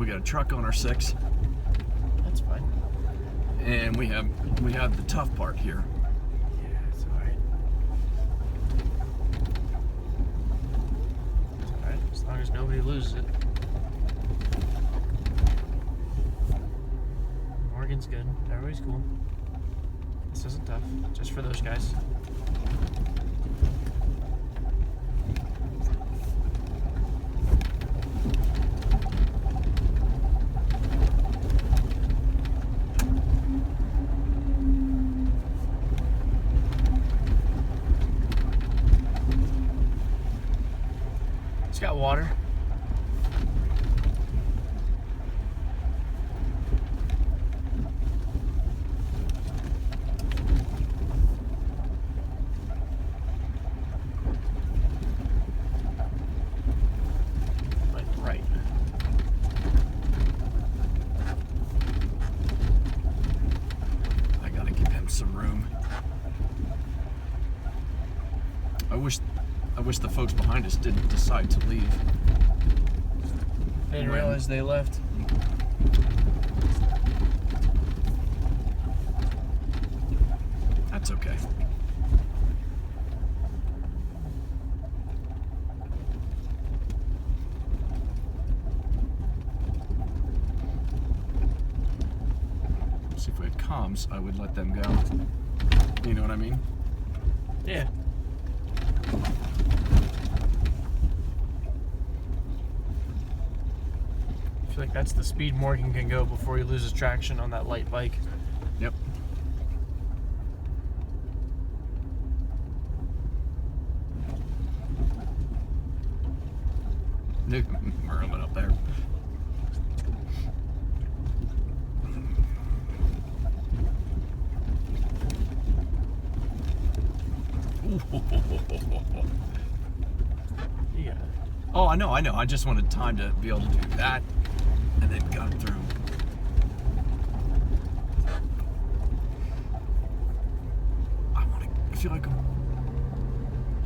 We got a truck on our 6. That's fine. And we have the tough part here. Yeah, it's alright. It's alright, as long as nobody loses it. Morgan's good. Everybody's cool. This isn't tough. Just for those guys. It's got water. Right. I gotta give him some room. I wish the folks behind us didn't decide to leave. I didn't realize they left. That's okay. See, if we had comms, I would let them go. You know what I mean? Yeah. I feel like that's the speed Morgan can go before he loses traction on that light bike. Yep. Merlin up there. Yeah. Oh, I know. I just wanted time to be able to do that and then got through. I feel like I'm